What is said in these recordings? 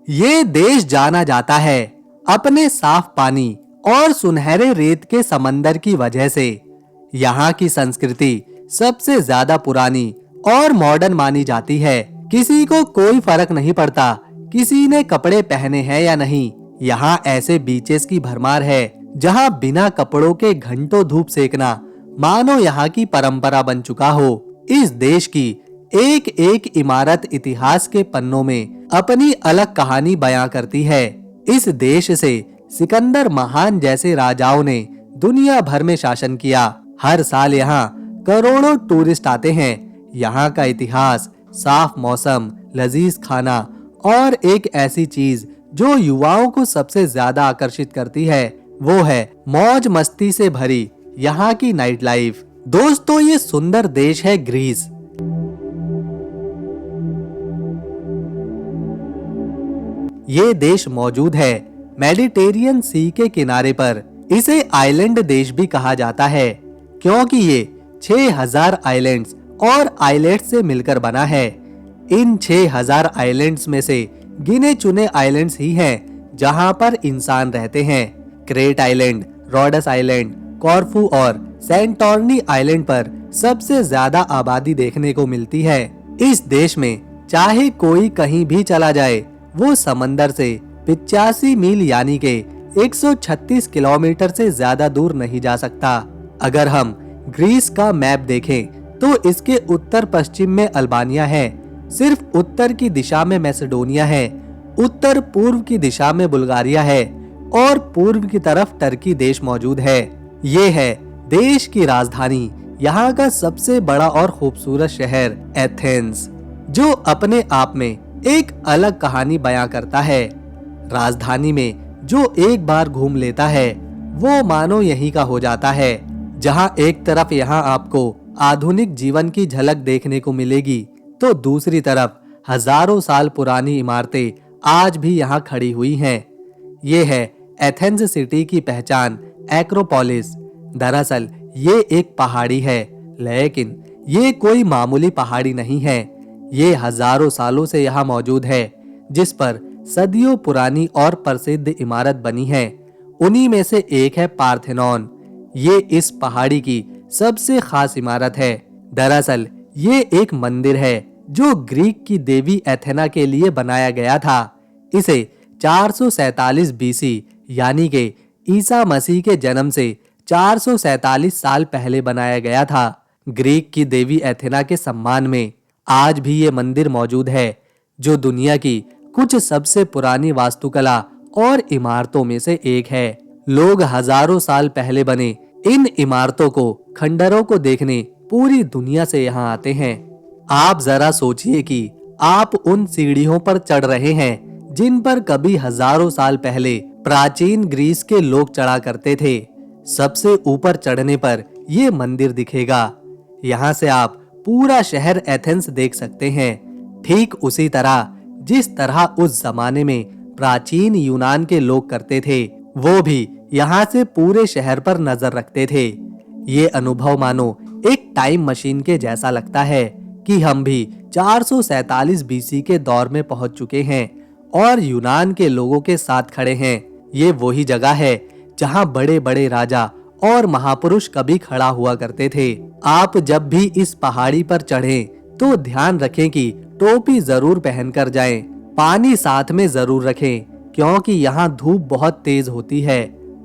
ये देश जाना जाता है अपने साफ पानी और सुनहरे रेत के समंदर की वजह से। यहाँ की संस्कृति सबसे ज्यादा पुरानी और मॉडर्न मानी जाती है। किसी को कोई फर्क नहीं पड़ता किसी ने कपड़े पहने हैं या नहीं। यहाँ ऐसे बीचेस की भरमार है जहाँ बिना कपड़ों के घंटों धूप सेकना मानो यहाँ की परंपरा बन चुका हो। इस देश की एक एक इमारत इतिहास के पन्नों में अपनी अलग कहानी बयां करती है। इस देश से सिकंदर महान जैसे राजाओं ने दुनिया भर में शासन किया। हर साल यहाँ करोड़ों टूरिस्ट आते हैं। यहाँ का इतिहास, साफ मौसम, लजीज खाना और एक ऐसी चीज जो युवाओं को सबसे ज्यादा आकर्षित करती है वो है मौज मस्ती से भरी यहाँ की नाइट लाइफ। दोस्तों, ये सुंदर देश है ग्रीस। ये देश मौजूद है मेडिटेरियन सी के किनारे पर। इसे आइलैंड देश भी कहा जाता है क्योंकि ये 6000 आइलैंड्स और आइलैंड्स से मिलकर बना है। इन 6000 आइलैंड्स में से गिने चुने आइलैंड्स ही हैं जहां पर इंसान रहते हैं। क्रेट आइलैंड, रोडस आइलैंड, कॉर्फू और सेंटोर्नी आइलैंड पर सबसे ज्यादा आबादी देखने को मिलती है। इस देश में चाहे कोई कहीं भी चला जाए वो समंदर से 85 मील यानी के 136 किलोमीटर से ज्यादा दूर नहीं जा सकता। अगर हम ग्रीस का मैप देखें तो इसके उत्तर पश्चिम में अल्बानिया है, सिर्फ उत्तर की दिशा में मैसेडोनिया है, उत्तर पूर्व की दिशा में बुल्गारिया है और पूर्व की तरफ टर्की देश मौजूद है। ये है देश की राजधानी, यहाँ का सबसे बड़ा और खूबसूरत शहर एथेंस, जो अपने आप में एक अलग कहानी बयां करता है। राजधानी में जो एक बार घूम लेता है वो मानो यहीं का हो जाता है। जहां एक तरफ यहाँ आपको आधुनिक जीवन की झलक देखने को मिलेगी तो दूसरी तरफ हजारों साल पुरानी इमारतें आज भी यहाँ खड़ी हुई हैं। ये है एथेंस सिटी की पहचान, एक्रोपोलिस। दरअसल ये एक पहाड़ी है, लेकिन ये कोई मामूली पहाड़ी नहीं है। ये हजारों सालों से यहाँ मौजूद है, जिस पर सदियों पुरानी और प्रसिद्ध इमारत बनी है। उन्हीं में से एक है पार्थेनॉन। ये इस पहाड़ी की सबसे खास इमारत है। दरअसल ये एक मंदिर है जो ग्रीक की देवी एथेना के लिए बनाया गया था। इसे 447 बीसी यानी के ईसा मसीह के जन्म से 447 साल पहले बनाया गया था। ग्रीक की देवी एथेना के सम्मान में आज भी ये मंदिर मौजूद है, जो दुनिया की कुछ सबसे पुरानी वास्तुकला और इमारतों में से एक है। लोग हजारों साल पहले बने इन इमारतों को, खंडरों को देखने पूरी दुनिया से यहाँ आते हैं। आप जरा सोचिए कि आप उन सीढ़ियों पर चढ़ रहे हैं जिन पर कभी हजारों साल पहले प्राचीन ग्रीस के लोग चढ़ा करते थे। सबसे ऊपर चढ़ने पर ये मंदिर दिखेगा। यहाँ से आप पूरा शहर एथेंस देख सकते हैं। ठीक उसी तरह जिस तरह उस जमाने में प्राचीन यूनान के लोग करते थे, वो भी यहाँ से पूरे शहर पर नजर रखते थे। ये अनुभव मानो एक टाइम मशीन के जैसा लगता है कि हम भी 447 बीसी के दौर में पहुंच चुके हैं और यूनान के लोगों के साथ खड़े हैं। ये वही जगह है जहाँ बड़े बड़े राजा और महापुरुष कभी खड़ा हुआ करते थे। आप जब भी इस पहाड़ी पर चढ़ें तो ध्यान रखें कि टोपी जरूर पहनकर जाएं। पानी साथ में जरूर रखें क्योंकि यहाँ धूप बहुत तेज होती है।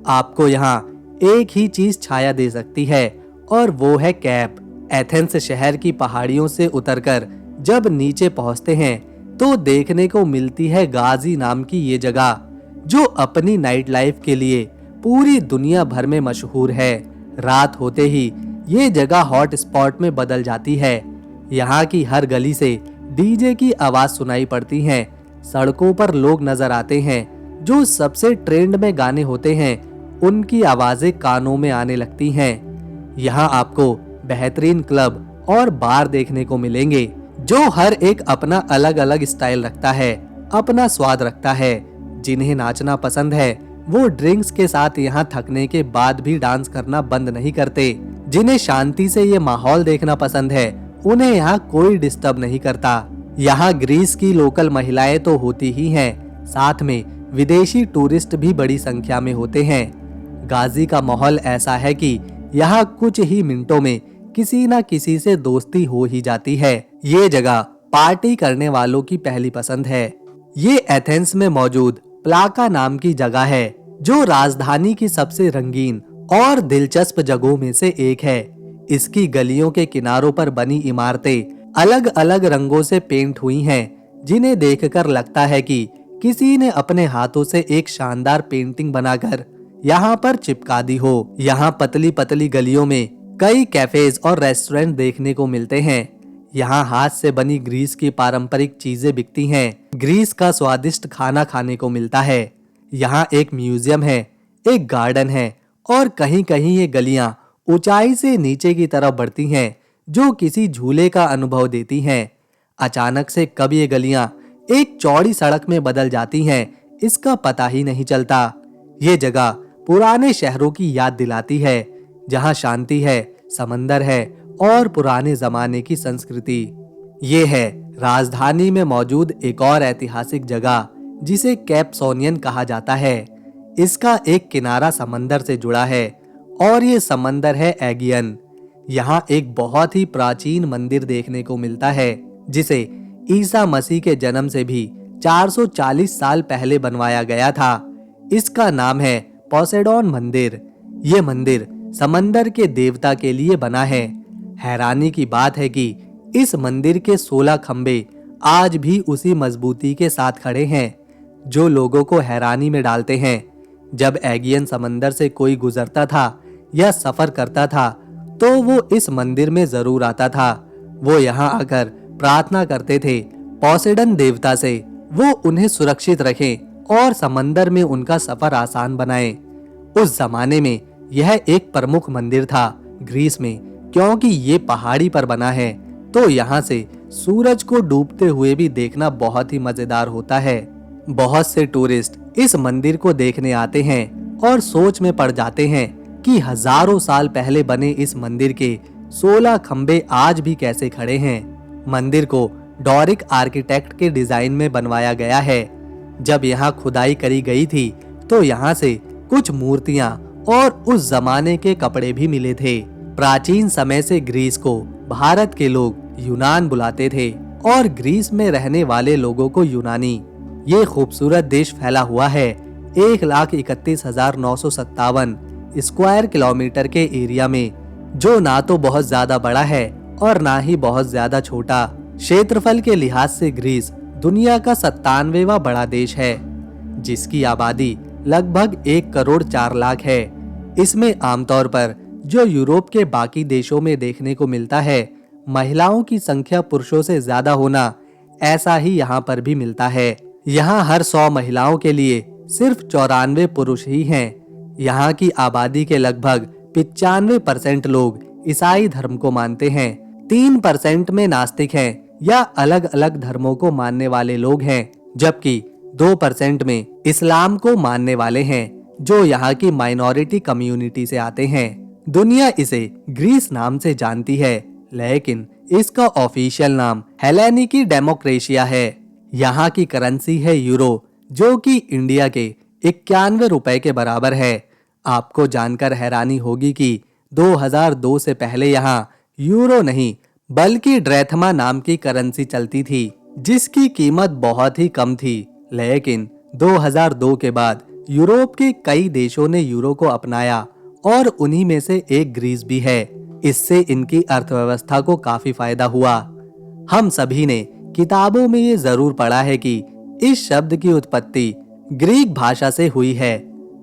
आपको यहाँ एक ही चीज छाया दे सकती है और वो है कैप। एथेंस शहर की पहाड़ियों से उतरकर जब नीचे पहुँचते हैं तो देखने को मिलती है गाजी नाम की ये जगह, जो अपनी नाइट लाइफ के लिए पूरी दुनिया भर में मशहूर है। रात होते ही ये जगह हॉट स्पॉट में बदल जाती है। यहाँ की हर गली से डीजे की आवाज सुनाई पड़ती है। सड़कों पर लोग नजर आते हैं। जो सबसे ट्रेंड में गाने होते हैं उनकी आवाजें कानों में आने लगती हैं। यहाँ आपको बेहतरीन क्लब और बार देखने को मिलेंगे, जो हर एक अपना अलग अलग स्टाइल रखता है, अपना स्वाद रखता है। जिन्हें नाचना पसंद है वो ड्रिंक्स के साथ यहाँ थकने के बाद भी डांस करना बंद नहीं करते। जिन्हें शांति से ये माहौल देखना पसंद है उन्हें यहाँ कोई डिस्टर्ब नहीं करता। यहाँ ग्रीस की लोकल महिलाएं तो होती ही हैं, साथ में विदेशी टूरिस्ट भी बड़ी संख्या में होते हैं। गाजी का माहौल ऐसा है कि यहाँ कुछ ही मिनटों में किसी न किसी से दोस्ती हो ही जाती है। ये जगह पार्टी करने वालों की पहली पसंद है। ये एथेंस में मौजूद प्लाका नाम की जगह है, जो राजधानी की सबसे रंगीन और दिलचस्प जगहों में से एक है। इसकी गलियों के किनारों पर बनी इमारतें अलग अलग रंगों से पेंट हुई हैं, जिन्हें देखकर लगता है कि किसी ने अपने हाथों से एक शानदार पेंटिंग बनाकर यहाँ पर चिपका दी हो। यहाँ पतली पतली गलियों में कई कैफेज और रेस्टोरेंट देखने को मिलते हैं। यहाँ हाथ से बनी ग्रीस की पारंपरिक चीजें बिकती हैं। ग्रीस का स्वादिष्ट खाना खाने को मिलता है। यहाँ एक म्यूजियम है, एक गार्डन है और कहीं कहीं ये गलियां ऊंचाई से नीचे की तरफ बढ़ती हैं, जो किसी झूले का अनुभव देती हैं। अचानक से कब ये गलियां एक चौड़ी सड़क में बदल जाती हैं, इसका पता ही नहीं चलता। ये जगह पुराने शहरों की याद दिलाती है, जहां शांति है, समंदर है और पुराने जमाने की संस्कृति। ये है राजधानी में मौजूद एक और ऐतिहासिक जगह, जिसे कैप सोनियन कहा जाता है। इसका एक किनारा समंदर से जुड़ा है और ये समंदर है एगियन। यहाँ एक बहुत ही प्राचीन मंदिर देखने को मिलता है, जिसे ईसा मसीह के जन्म से भी 440 साल पहले बनवाया गया था। इसका नाम है पोसेडॉन मंदिर। ये मंदिर समंदर के देवता के लिए बना है। हैरानी की बात है कि इस मंदिर के 16 खंबे आज भी उसी मजबूती के साथ खड़े हैं, जो लोगों को हैरानी में डालते हैं। जब एगियन समंदर से कोई गुजरता था या सफर करता था, तो वो इस मंदिर में जरूर आता था। वो यहाँ आकर प्रार्थना करते थे पोसेडन देवता से वो उन्हें सुरक्षित रखें और समंदर में उनका सफर आसान बनाए। उस जमाने में यह एक प्रमुख मंदिर था ग्रीस में, क्योंकि ये पहाड़ी पर बना है, तो यहाँ से सूरज को डूबते हुए भी देखना बहुत ही मजेदार होता है। बहुत से टूरिस्ट इस मंदिर को देखने आते हैं और सोच में पड़ जाते हैं कि हजारों साल पहले बने इस मंदिर के 16 खंबे आज भी कैसे खड़े हैं। मंदिर को डोरिक आर्किटेक्ट के डिजाइन में बनवाया गया है। जब यहाँ खुदाई करी गई थी, तो यहाँ से कुछ मूर्तियां और उस जमाने के कपड़े भी मिले थे। प्राचीन समय से ग्रीस को भारत के लोग यूनान बुलाते थे और ग्रीस में रहने वाले लोगों को यूनानी। ये खूबसूरत देश फैला हुआ है 1,31,957 स्क्वायर किलोमीटर के एरिया में, जो ना तो बहुत ज्यादा बड़ा है और ना ही बहुत ज्यादा छोटा। क्षेत्रफल के लिहाज से ग्रीस दुनिया का 97वां बड़ा देश है, जिसकी आबादी लगभग 1 करोड़ 4 लाख है। इसमें आमतौर पर जो यूरोप के बाकी देशों में देखने को मिलता है, महिलाओं की संख्या पुरुषों से ज्यादा होना, ऐसा ही यहाँ पर भी मिलता है। यहाँ हर 100 महिलाओं के लिए सिर्फ 94 पुरुष ही हैं। यहाँ की आबादी के लगभग 95% लोग ईसाई धर्म को मानते हैं। 3% में नास्तिक हैं या अलग अलग धर्मों को मानने वाले लोग हैं, जबकि 2% में इस्लाम को मानने वाले हैं, जो यहाँ की माइनॉरिटी कम्युनिटी से आते हैं। दुनिया इसे ग्रीस नाम से जानती है, लेकिन इसका ऑफिशियल नाम हेलेनिकी डेमोक्रेशिया है। यहाँ की करेंसी है यूरो, जो कि इंडिया के 91 रुपए के बराबर है। आपको जानकर हैरानी होगी कि 2002 से पहले यहाँ यूरो नहीं बल्कि ड्रेथमा नाम की करेंसी चलती थी, जिसकी कीमत बहुत ही कम थी। लेकिन 2002 के बाद यूरोप के कई देशों ने यूरो को अपनाया और उन्हीं में से एक ग्रीस भी है। इससे इनकी अर्थव्यवस्था को काफी फायदा हुआ। हम सभी ने किताबों में ये जरूर पढ़ा है कि इस शब्द की उत्पत्ति ग्रीक भाषा से हुई है।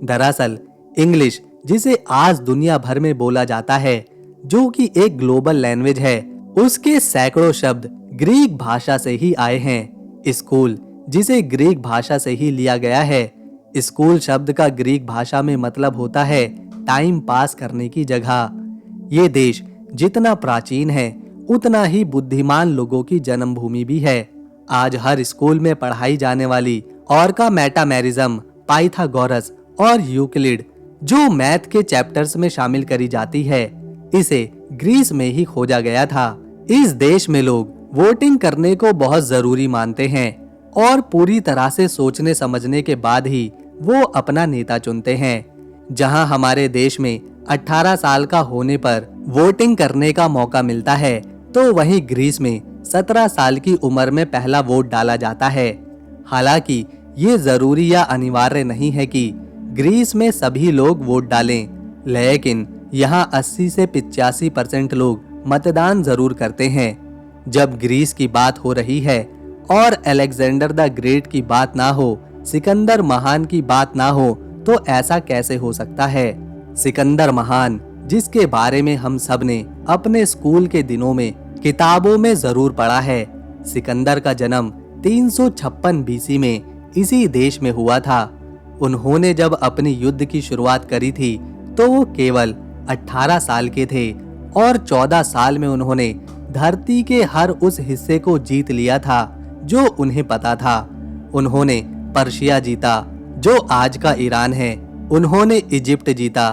दरअसल इंग्लिश, जिसे आज दुनिया भर में बोला जाता है, जो कि एक ग्लोबल लैंग्वेज है, उसके सैकड़ों शब्द ग्रीक भाषा से ही आए हैं। स्कूल, जिसे ग्रीक भाषा से ही लिया गया है। स्कूल शब्द का ग्रीक भाषा में मतलब होता है टाइम पास करने की जगह। ये देश जितना प्राचीन है, उतना ही बुद्धिमान लोगों की जन्मभूमि भी है। आज हर स्कूल में पढ़ाई जाने वाली ऑर्का मेटामेरिज्म, पाइथागोरस और यूक्लिड, जो मैथ के चैप्टर्स में शामिल करी जाती है, इसे ग्रीस में ही खोजा गया था। इस देश में लोग वोटिंग करने को बहुत जरूरी मानते हैं और पूरी तरह से सोचने समझने के बाद ही वो अपना नेता चुनते हैं। जहां हमारे देश में 18 साल का होने पर वोटिंग करने का मौका मिलता है, तो वहीं ग्रीस में 17 साल की उम्र में पहला वोट डाला जाता है। हालांकि ये जरूरी या अनिवार्य नहीं है कि ग्रीस में सभी लोग वोट डालें, लेकिन यहाँ 80 से 85% लोग मतदान जरूर करते हैं। जब ग्रीस की बात हो रही है और अलेक्जेंडर द ग्रेट की बात ना हो, सिकंदर महान की बात ना हो, तो ऐसा कैसे हो सकता है। सिकंदर महान, जिसके बारे में हम सब ने अपने स्कूल के दिनों में किताबों में जरूर पढ़ा है। सिकंदर का जन्म 356 बीसी में इसी देश में हुआ था। उन्होंने जब अपनी युद्ध की शुरुआत करी थी तो वो केवल 18 साल के थे और 14 साल में उन्होंने धरती के हर उस हिस्से को जीत लिया था जो उन्हें पता था। उन्होंने पर्शिया जीता, जो आज का ईरान है, उन्होंने इजिप्ट जीता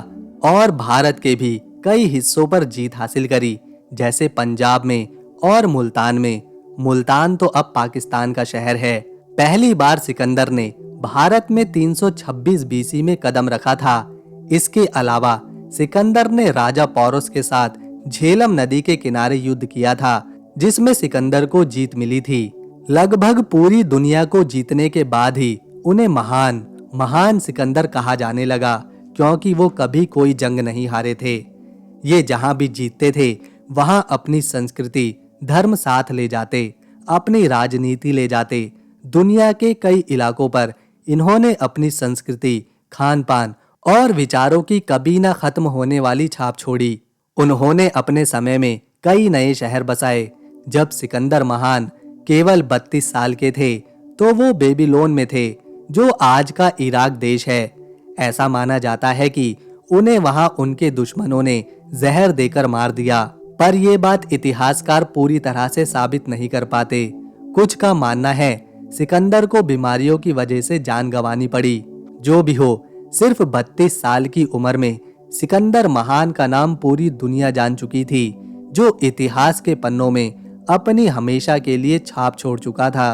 और भारत के भी कई हिस्सों पर जीत हासिल करी, जैसे पंजाब में और मुल्तान में। मुल्तान तो अब पाकिस्तान का शहर है। पहली बार सिकंदर ने भारत में 326 बीसी में कदम रखा था। इसके अलावा सिकंदर ने राजा पोरस के साथ झेलम नदी के किनारे युद्ध किया था, जिसमें सिकंदर को जीत मिली थी। लगभग पूरी दुनिया को जीतने के बाद ही उन्हें महान सिकंदर कहा जाने लगा, क्योंकि वो कभी कोई जंग नहीं हारे थे। ये जहां भी जीतते थे वहां अपनी संस्कृति, धर्म साथ ले जाते, अपनी राजनीति ले जाते। दुनिया के कई इलाकों पर इन्होंने अपनी संस्कृति, खान पान और विचारों की कभी न खत्म होने वाली छाप छोड़ी। उन्होंने अपने समय में कई नए शहर बसाए। जब सिकंदर महान केवल 32 साल के थे तो वो बेबीलोन में थे, जो आज का इराक देश है। ऐसा माना जाता है कि उन्हें वहां उनके दुश्मनों ने जहर देकर मार दिया, पर यह बात इतिहासकार पूरी तरह से साबित नहीं कर पाते। कुछ का मानना है सिकंदर को बीमारियों की वजह से जान गंवानी पड़ी। जो भी हो, सिर्फ 32 साल की उम्र में सिकंदर महान का नाम पूरी दुनिया जान चुकी थी, जो इतिहास के पन्नों में अपनी हमेशा के लिए छाप छोड़ चुका था।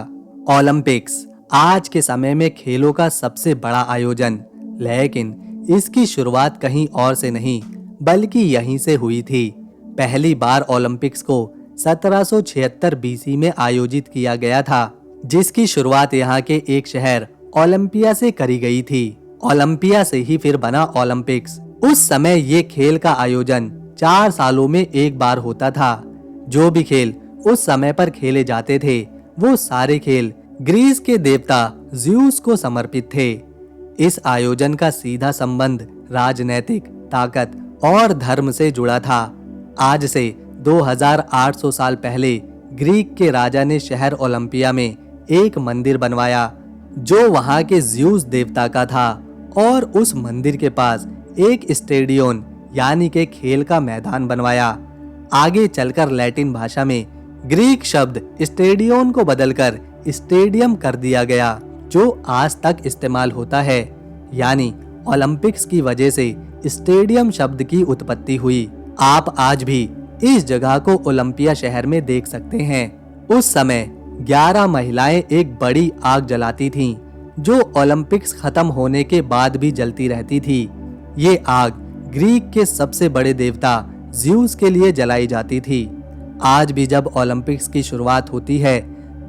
ओलंपिक्स आज के समय में खेलों का सबसे बड़ा आयोजन, लेकिन इसकी शुरुआत कहीं और से नहीं बल्कि यहीं से हुई थी। पहली बार ओलंपिक्स को 1776 बीसी में आयोजित किया गया था, जिसकी शुरुआत यहाँ के एक शहर ओलंपिया से करी गई थी। ओलंपिया से ही फिर बना ओलंपिक्स। उस समय ये खेल का आयोजन 4 सालों में एक बार होता था। जो भी खेल उस समय पर खेले जाते थे, वो सारे खेल ग्रीस के देवता ज़्यूस को समर्पित थे। इस आयोजन का सीधा संबंध राजनैतिक ताकत और धर्म से जुड़ा था। आज से 2800 साल पहले ग्रीक के राजा ने शहर ओलंपिया में एक मंदिर बनवाया, जो वहां के ज़्यूस देवता का था, और उस मंदिर के पास एक स्टेडियम यानी के खेल का मैदान बनवाया। आगे चलकर लैटिन भाषा में ग्रीक शब्द स्टेडियम को बदलकर स्टेडियम कर दिया गया, जो आज तक इस्तेमाल होता है। यानी ओलंपिक्स की वजह से स्टेडियम शब्द की उत्पत्ति हुई। आप आज भी इस जगह को ओलंपिया शहर में देख सकते हैं। उस समय 11 महिलाएं एक बड़ी आग जलाती थीं, जो ओलंपिक्स खत्म होने के बाद भी जलती रहती थी। ये आग ग्रीक के सबसे बड़े देवता ज़्यूस के लिए जलाई जाती थी। आज भी जब ओलंपिक्स की शुरुआत होती है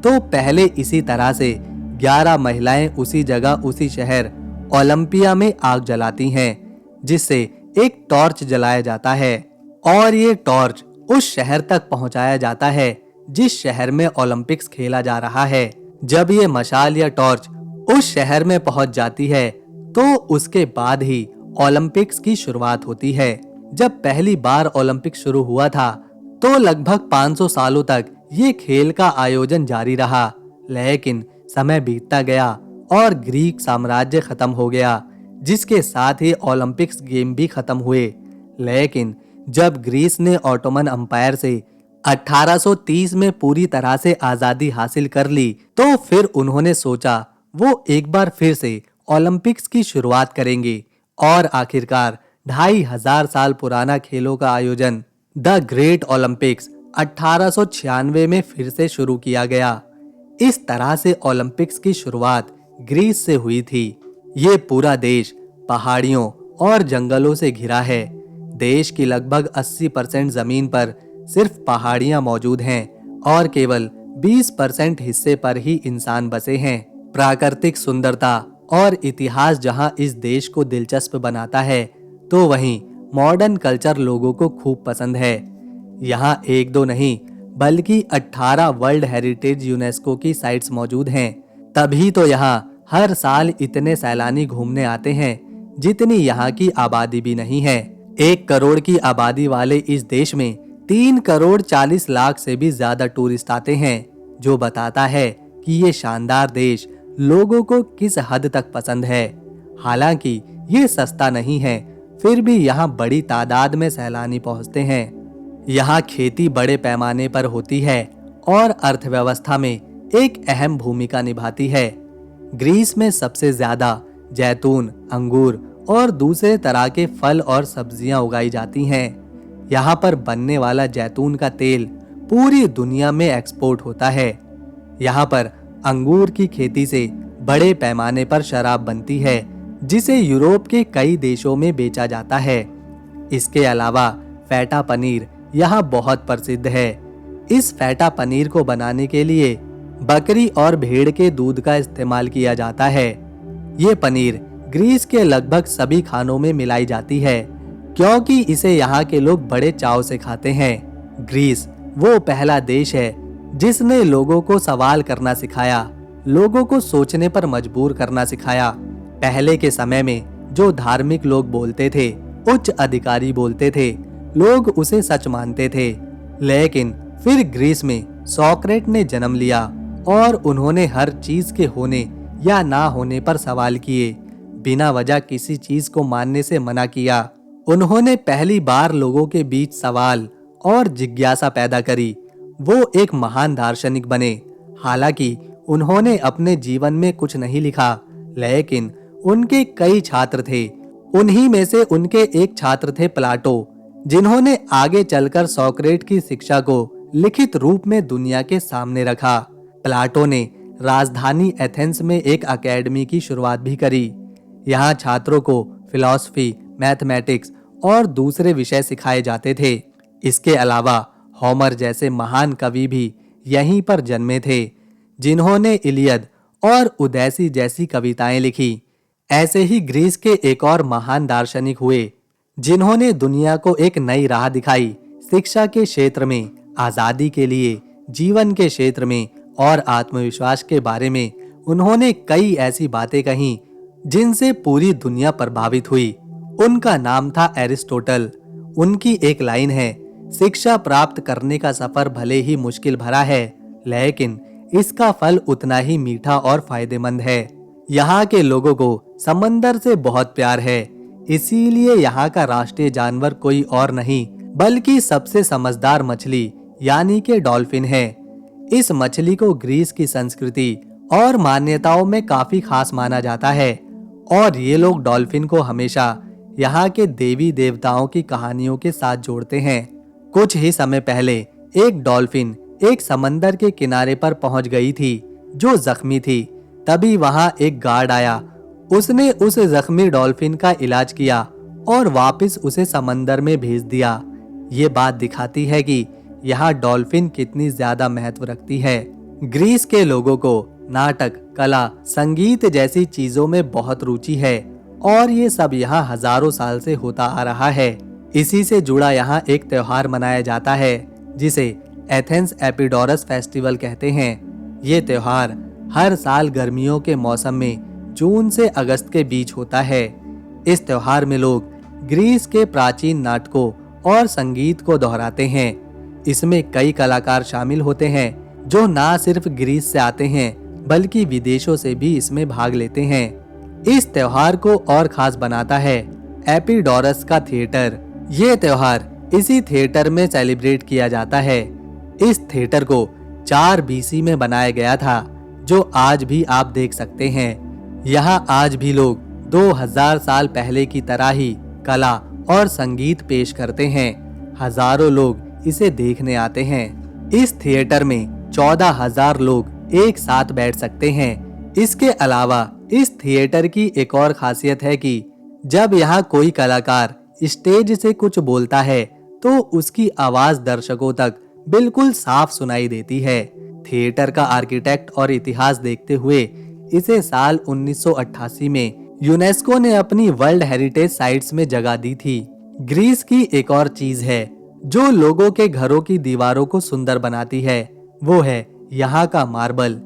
तो पहले इसी तरह से 11 महिलाएं उसी जगह उसी शहर ओलंपिया में आग जलाती हैं, जिससे एक टॉर्च जलाया जाता है और ये टॉर्च उस शहर तक पहुंचाया जाता है जिस शहर में ओलंपिक्स खेला जा रहा है। जब ये मशाल या टॉर्च उस शहर में पहुंच जाती है तो उसके बाद ही ओलंपिक्स की शुरुआत होती है। जब पहली ओलंपिक ओलंपिक्स शुरू हुआ था तो लगभग 500 सालों तक ये खेल का आयोजन जारी रहा, लेकिन समय बीतता गया और ग्रीक साम्राज्य खत्म हो गया, जिसके साथ ही ओलंपिक्स गेम भी खत्म हुए। लेकिन जब ग्रीस ने ऑटोमन अंपायर से 1830 में पूरी तरह से आजादी हासिल कर ली, तो फिर उन्होंने सोचा वो एक बार फिर से ओलंपिक्स की शुरुआत करेंगे और आखिरकार 2500 साल पुराना खेलों का आयोजन द ग्रेट ओलंपिक्स 1896 में फिर से शुरू किया गया। इस तरह से ओलंपिक्स की शुरुआत ग्रीस से हुई थी। ये पूरा देश पहाड़ियों और जंगलों से घिरा है। देश की लगभग 80% जमीन पर सिर्फ पहाड़ियां मौजूद हैं और केवल 20% हिस्से पर ही इंसान बसे हैं। प्राकृतिक सुंदरता और इतिहास जहां इस देश को दिलचस्प बनाता है, तो वहीं मॉडर्न कल्चर लोगों को खूब पसंद है। यहाँ एक दो नहीं बल्कि 18 वर्ल्ड हेरिटेज यूनेस्को की साइट्स मौजूद हैं। तभी तो यहाँ हर साल इतने सैलानी घूमने आते हैं जितनी यहाँ की आबादी भी नहीं है। 1 करोड़ की आबादी वाले इस देश में 3 करोड़ 40 लाख से भी ज्यादा टूरिस्ट आते हैं, जो बताता है कि ये शानदार देश लोगों को किस हद तक पसंद है। हालांकि ये सस्ता नहीं है, फिर भी यहाँ बड़ी तादाद में सैलानी पहुँचते हैं। यहाँ खेती बड़े पैमाने पर होती है और अर्थव्यवस्था में एक अहम भूमिका निभाती है। ग्रीस में सबसे ज्यादा जैतून, अंगूर और दूसरे तरह के फल और सब्जियां उगाई जाती हैं। यहाँ पर बनने वाला जैतून का तेल पूरी दुनिया में एक्सपोर्ट होता है। यहाँ पर अंगूर की खेती से बड़े पैमाने पर शराब बनती है, जिसे यूरोप के कई देशों में बेचा जाता है। इसके अलावा फैटा पनीर यहाँ बहुत प्रसिद्ध है। इस फैटा पनीर को बनाने के लिए बकरी और भेड़ के दूध का इस्तेमाल किया जाता है। ये पनीर ग्रीस के लगभग सभी खानों में मिलाई जाती है, क्योंकि इसे यहाँ के लोग बड़े चाव से खाते हैं। ग्रीस वो पहला देश है जिसने लोगों को सवाल करना सिखाया, लोगों को सोचने पर मजबूर करना सिखाया। पहले के समय में जो धार्मिक लोग बोलते थे, उच्च अधिकारी बोलते थे, लोग उसे सच मानते थे। लेकिन फिर ग्रीस में सोक्रेट ने जन्म लिया और उन्होंने हर चीज के होने या ना होने पर सवाल किए। बिना वजह किसी चीज को मानने से मना किया। उन्होंने पहली बार लोगों के बीच सवाल और जिज्ञासा पैदा करी। वो एक महान दार्शनिक बने। हालांकि उन्होंने अपने जीवन में कुछ नहीं लिखा, लेकिन उनके कई छात्र थे। उन्हीं में से उनके एक छात्र थे प्लाटो, जिन्होंने आगे चलकर सोक्रेट की शिक्षा को लिखित रूप में दुनिया के सामने रखा। प्लाटो ने राजधानी एथेंस में एक एकेडमी की शुरुआत भी करी। यहाँ छात्रों को फिलॉसफी, मैथमेटिक्स और दूसरे विषय सिखाए जाते थे। इसके अलावा होमर जैसे महान कवि भी यहीं पर जन्मे थे, जिन्होंने इलियड और उदैसी जैसी कविताएं लिखी। ऐसे ही ग्रीस के एक और महान दार्शनिक हुए, जिन्होंने दुनिया को एक नई राह दिखाई। शिक्षा के क्षेत्र में, आजादी के लिए, जीवन के क्षेत्र में और आत्मविश्वास के बारे में उन्होंने कई ऐसी बातें कहीं जिनसे पूरी दुनिया प्रभावित हुई। उनका नाम था एरिस्टोटल। उनकी एक लाइन है, शिक्षा प्राप्त करने का सफर भले ही मुश्किल भरा है, लेकिन इसका फल उतना ही मीठा और फायदेमंद है। यहाँ के लोगों को समंदर से बहुत प्यार है, इसीलिए यहाँ का राष्ट्रीय जानवर कोई और नहीं बल्कि सबसे समझदार मछली यानी के डॉल्फिन है। इस मछली को ग्रीस की संस्कृति और मान्यताओं में काफी खास माना जाता है और ये लोग डॉल्फिन को हमेशा यहाँ के देवी देवताओं की कहानियों के साथ जोड़ते हैं। कुछ ही समय पहले एक डॉल्फिन एक समंदर के किनारे पर पहुंच गई थी जो जख्मी थी। तभी वहां एक गार्ड आया। उसने उस जख्मी डॉल्फिन का इलाज किया और वापस उसे समंदर में भेज दिया। ये बात दिखाती है कि यहाँ डॉल्फिन कितनी ज्यादा महत्व रखती है। ग्रीस के लोगों को नाटक, कला, संगीत जैसी चीजों में बहुत रुचि है और ये सब यहाँ हजारों साल से होता आ रहा है। इसी से जुड़ा यहाँ एक त्योहार मनाया जाता है जिसे एथेंस एपिडोरस फेस्टिवल कहते हैं। ये त्योहार हर साल गर्मियों के मौसम में जून से अगस्त के बीच होता है। इस त्योहार में लोग ग्रीस के प्राचीन नाटकों और संगीत को दोहराते हैं। इसमें कई कलाकार शामिल होते हैं जो ना सिर्फ ग्रीस से आते हैं बल्कि विदेशों से भी इसमें भाग लेते हैं। इस त्योहार को और खास बनाता है एपिडोरस का थिएटर। ये त्योहार इसी थिएटर में सेलिब्रेट किया जाता है। इस थिएटर को 4 BC में बनाया गया था, जो आज भी आप देख सकते हैं। यहाँ आज भी लोग 2000 साल पहले की तरह ही कला और संगीत पेश करते हैं। हजारों लोग इसे देखने आते हैं। इस थिएटर में 14,000 लोग एक साथ बैठ सकते हैं। इसके अलावा इस थिएटर की एक और खासियत है कि जब यहाँ कोई कलाकार स्टेज से कुछ बोलता है तो उसकी आवाज दर्शकों तक बिल्कुल साफ सुनाई देती है। थिएटर का आर्किटेक्ट और इतिहास देखते हुए इसे साल 1988 में यूनेस्को ने अपनी वर्ल्ड हेरिटेज साइट्स में जगह दी थी। ग्रीस की एक और चीज है जो लोगों के घरों की दीवारों को सुंदर बनाती है, वो है यहाँ का मार्बल।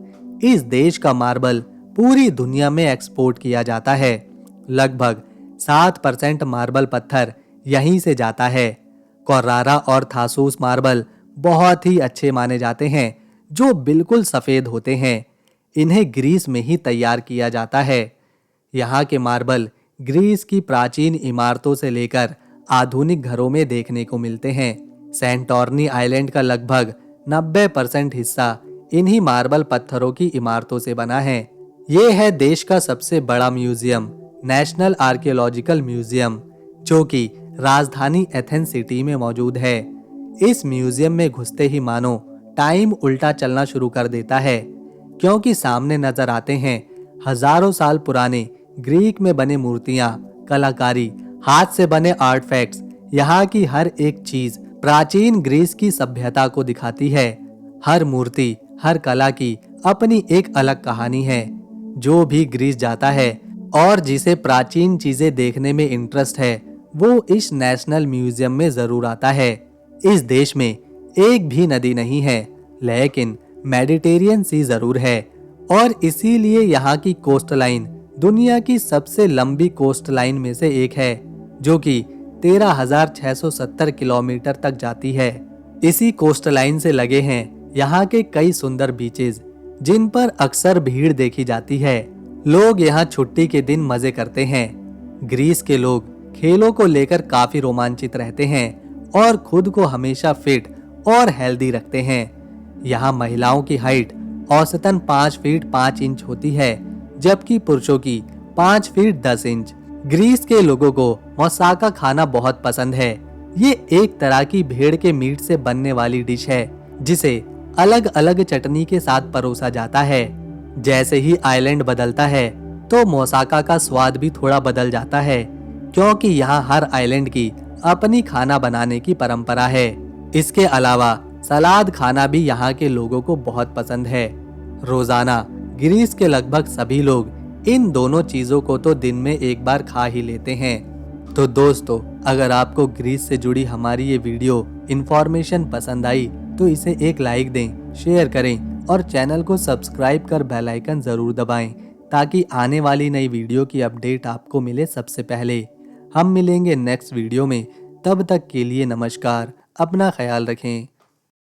इस देश का मार्बल पूरी दुनिया में एक्सपोर्ट किया जाता है। लगभग 7% मार्बल पत्थर यहीं से जाता है। कोर्रारा और थासूस मार्बल बहुत ही अच्छे माने जाते हैं, जो बिल्कुल सफेद होते हैं। इन्हें ग्रीस में ही तैयार किया जाता है। यहाँ के मार्बल ग्रीस की प्राचीन इमारतों से लेकर आधुनिक घरों में देखने को मिलते हैं। सेंटोर्नी आइलैंड का लगभग 90% हिस्सा इन्हीं मार्बल पत्थरों की इमारतों से बना है। ये है देश का सबसे बड़ा म्यूजियम, नेशनल आर्कियोलॉजिकल म्यूजियम, जो कि राजधानी एथेंस सिटी में मौजूद है। इस म्यूजियम में घुसते ही मानो टाइम उल्टा चलना शुरू कर देता है, क्योंकि सामने नजर आते हैं हजारों साल पुराने ग्रीक में बने मूर्तियां, कलाकारी, हाथ से बने आर्टफैक्ट्स। यहाँ की हर एक चीज प्राचीन ग्रीस की सभ्यता को दिखाती है। हर मूर्ति, हर कला की अपनी एक अलग कहानी है। जो भी ग्रीस जाता है और जिसे प्राचीन चीजें देखने में इंटरेस्ट है, वो इस नेशनल म्यूजियम में जरूर आता है। इस देश में एक भी नदी नहीं है, लेकिन मेडिटेरियन सी जरूर है, और इसीलिए यहाँ की कोस्ट लाइन दुनिया की सबसे लंबी कोस्ट लाइन में से एक है, जो कि 13,670 किलोमीटर तक जाती है। इसी कोस्ट लाइन से लगे हैं यहाँ के कई सुंदर बीचेस, जिन पर अक्सर भीड़ देखी जाती है। लोग यहाँ छुट्टी के दिन मजे करते हैं। ग्रीस के लोग खेलों को लेकर काफी रोमांचित रहते हैं और खुद को हमेशा फिट और हेल्दी रखते हैं। यहाँ महिलाओं की हाइट औसतन 5 फीट 5 इंच होती है, जबकि पुरुषों की 5 फीट 10 इंच। ग्रीस के लोगों को मौसाका खाना बहुत पसंद है। ये एक तरह की भेड़ के मीट से बनने वाली डिश है, जिसे अलग अलग चटनी के साथ परोसा जाता है। जैसे ही आइलैंड बदलता है तो मौसाका का स्वाद भी थोड़ा बदल जाता है, क्योंकि यहाँ हर आइलैंड की अपनी खाना बनाने की परंपरा है। इसके अलावा सलाद खाना भी यहाँ के लोगों को बहुत पसंद है। रोजाना ग्रीस के लगभग सभी लोग इन दोनों चीजों को तो दिन में एक बार खा ही लेते हैं। तो दोस्तों, अगर आपको ग्रीस से जुड़ी हमारी ये वीडियो इन्फॉर्मेशन पसंद आई तो इसे एक लाइक दें, शेयर करें और चैनल को सब्सक्राइब कर बेल आइकन जरूर दबाएं, ताकि आने वाली नई वीडियो की अपडेट आपको मिले सबसे पहले। हम मिलेंगे नेक्स्ट वीडियो में, तब तक के लिए नमस्कार, अपना ख्याल रखें।